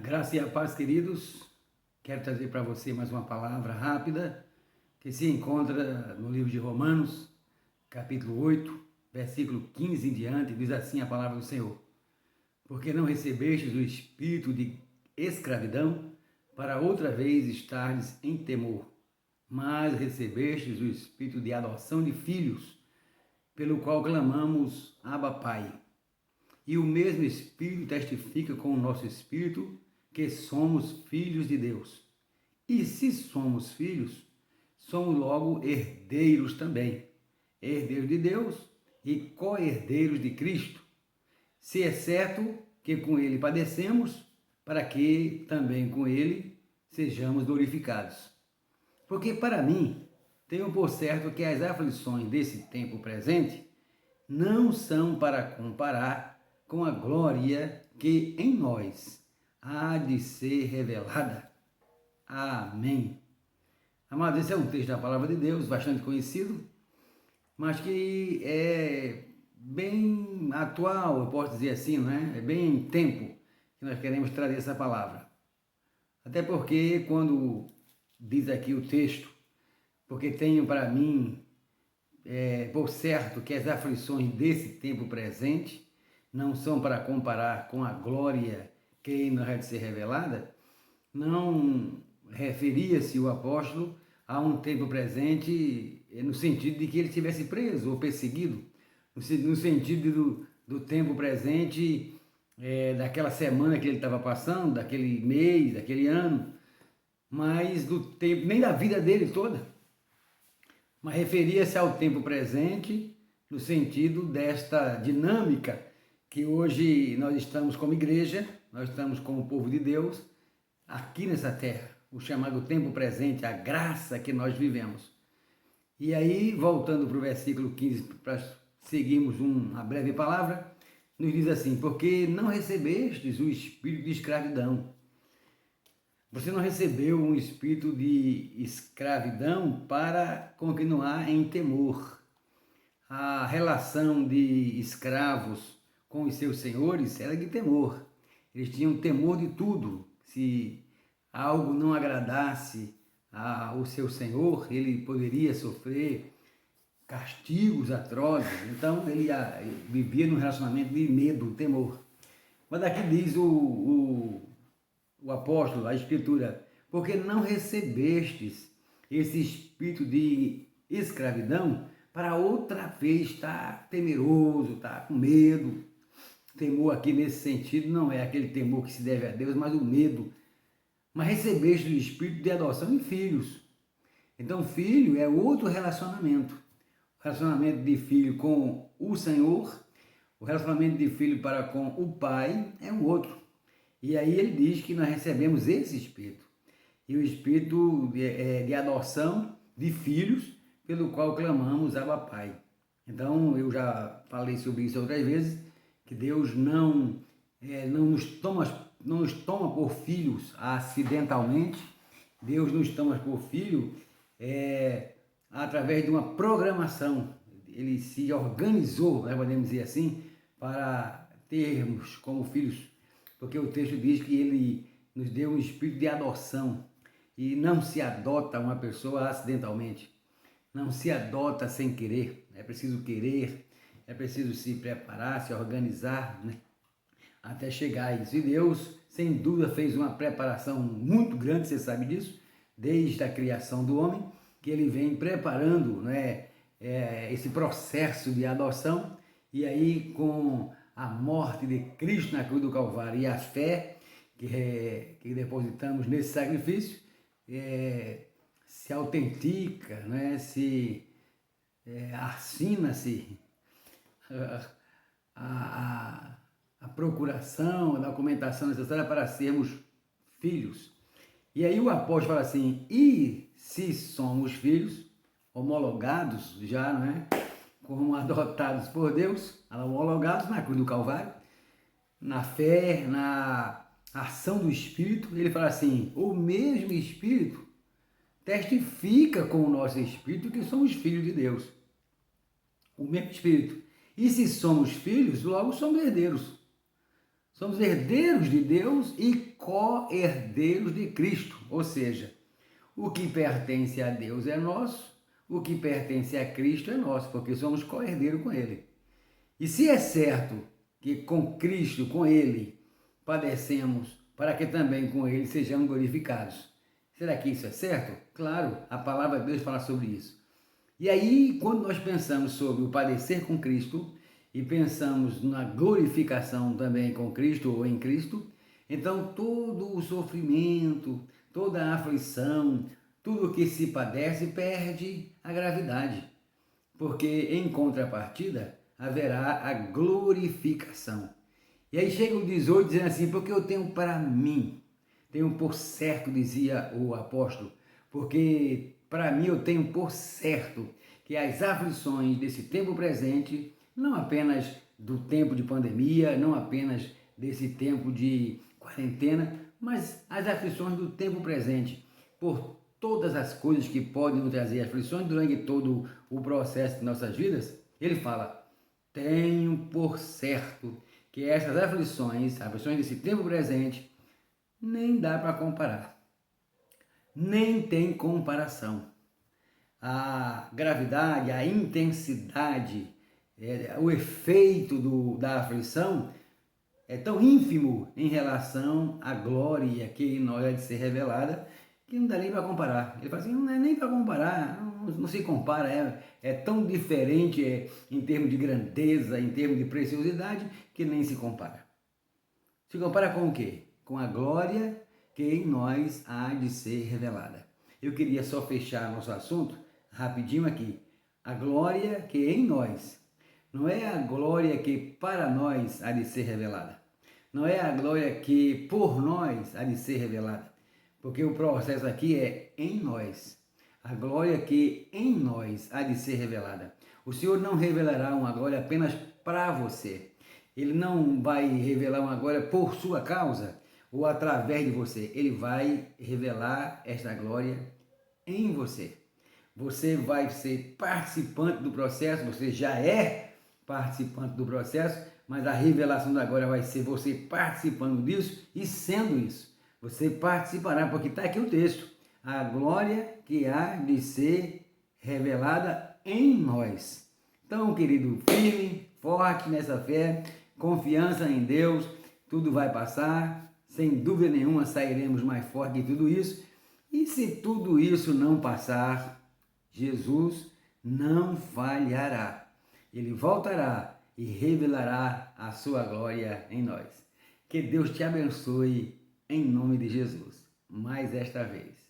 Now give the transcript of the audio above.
Graça e a paz, queridos. Quero trazer para você mais uma palavra rápida que se encontra no livro de Romanos, capítulo 8, versículo 15 em diante, diz assim a palavra do Senhor: Porque não recebestes o espírito de escravidão para outra vez estardes em temor, mas recebestes o espírito de adoção de filhos, pelo qual clamamos, Abba, Pai. E o mesmo Espírito testifica com o nosso espírito que somos filhos de Deus. E se somos filhos, somos logo herdeiros também, herdeiros de Deus e co-herdeiros de Cristo, se é certo que com ele padecemos, para que também com ele sejamos glorificados. Porque para mim, tenho por certo que as aflições desse tempo presente não são para comparar com a glória que em nós há de ser revelada. Amém. Amados, esse é um texto da Palavra de Deus, bastante conhecido, mas que é bem atual, eu posso dizer assim, né? É bem em tempo que nós queremos trazer essa palavra. Até porque quando diz aqui o texto, porque tenho para mim, por certo, que as aflições desse tempo presente não são para comparar com a glória que nos há de ser revelada, não referia-se o apóstolo a um tempo presente no sentido de que ele estivesse preso ou perseguido, no sentido do tempo presente, daquela semana que ele estava passando, daquele mês, daquele ano, mas do tempo, nem da vida dele toda, mas referia-se ao tempo presente no sentido desta dinâmica que hoje nós estamos como igreja, nós estamos como povo de Deus, aqui nessa terra, o chamado tempo presente, a graça que nós vivemos. E aí, voltando para o versículo 15, para seguirmos uma breve palavra, nos diz assim: porque não recebestes o espírito de escravidão. Você não recebeu um espírito de escravidão para continuar em temor. A relação de escravos com os seus senhores era de temor. Eles tinham temor de tudo. Se algo não agradasse ao seu senhor, ele poderia sofrer castigos atrozes. Então ele vivia num relacionamento de medo, temor. Mas aqui diz o apóstolo, a escritura: porque não recebestes esse espírito de escravidão para outra vez estar temeroso, estar com medo. Temor aqui nesse sentido não é aquele temor que se deve a Deus, mas o medo. Mas recebeste o espírito de adoção de filhos. Então, filho é outro relacionamento. O relacionamento de filho com o Senhor, o relacionamento de filho para com o Pai é um outro. E aí ele diz que nós recebemos esse espírito. E o espírito de adoção de filhos, pelo qual clamamos Abba, Pai. Então, eu já falei sobre isso outras vezes, que Deus não nos toma por filhos acidentalmente. Deus nos toma por filho através de uma programação. Ele se organizou, podemos dizer assim, para termos como filhos, porque o texto diz que ele nos deu um espírito de adoção, e não se adota uma pessoa acidentalmente, não se adota sem querer, é preciso querer, é preciso se preparar, se organizar, né, até chegar a isso. E Deus, sem dúvida, fez uma preparação muito grande, você sabe disso, desde a criação do homem, que ele vem preparando, né, esse processo de adoção. E aí, com a morte de Cristo na cruz do Calvário e a fé que depositamos nesse sacrifício, se autentica, né, assina-se a procuração, a documentação necessária para sermos filhos. E aí o apóstolo fala assim: e se somos filhos, homologados já, não é? Como adotados por Deus, homologados na cruz do Calvário, na fé, na ação do Espírito, ele fala assim: o mesmo Espírito testifica com o nosso Espírito que somos filhos de Deus. O mesmo Espírito. E se somos filhos, logo somos herdeiros. Somos herdeiros de Deus e co-herdeiros de Cristo. Ou seja, o que pertence a Deus é nosso, o que pertence a Cristo é nosso, porque somos co-herdeiros com Ele. E se é certo que com Cristo, com Ele, padecemos, para que também com Ele sejamos glorificados. Será que isso é certo? Claro, a palavra de Deus fala sobre isso. E aí, quando nós pensamos sobre o padecer com Cristo e pensamos na glorificação também com Cristo ou em Cristo, então todo o sofrimento, toda a aflição, tudo que se padece perde a gravidade, porque em contrapartida haverá a glorificação. E aí chega o 18 dizendo assim, porque eu tenho para mim, tenho por certo, dizia o apóstolo, porque para mim eu tenho por certo que as aflições desse tempo presente, não apenas do tempo de pandemia, não apenas desse tempo de quarentena, mas as aflições do tempo presente, por todas as coisas que podem nos trazer aflições durante todo o processo de nossas vidas, ele fala, tenho por certo que essas aflições desse tempo presente, nem dá para comparar. Nem tem comparação. A gravidade, a intensidade, o efeito da aflição é tão ínfimo em relação à glória que em nós é de ser revelada, que não dá nem para comparar. Ele fala assim, não é nem para comparar, não se compara, é tão diferente em termos de grandeza, em termos de preciosidade, que nem se compara. Se compara com o quê? Com a glória que em nós há de ser revelada. Eu queria só fechar nosso assunto rapidinho aqui. A glória que em nós, não é a glória que para nós há de ser revelada. Não é a glória que por nós há de ser revelada. Porque o processo aqui é em nós. A glória que em nós há de ser revelada. O Senhor não revelará uma glória apenas para você. Ele não vai revelar uma glória por sua causa ou através de você. Ele vai revelar esta glória em você. Você vai ser participante do processo, você já é participante do processo, mas a revelação da glória vai ser você participando disso e sendo isso. Você participará, porque está aqui o texto. A glória que há de ser revelada em nós. Então, querido, firme, forte nessa fé, confiança em Deus, tudo vai passar, sem dúvida nenhuma sairemos mais fortes de tudo isso. E se tudo isso não passar, Jesus não falhará. Ele voltará e revelará a sua glória em nós. Que Deus te abençoe em nome de Jesus, mais esta vez.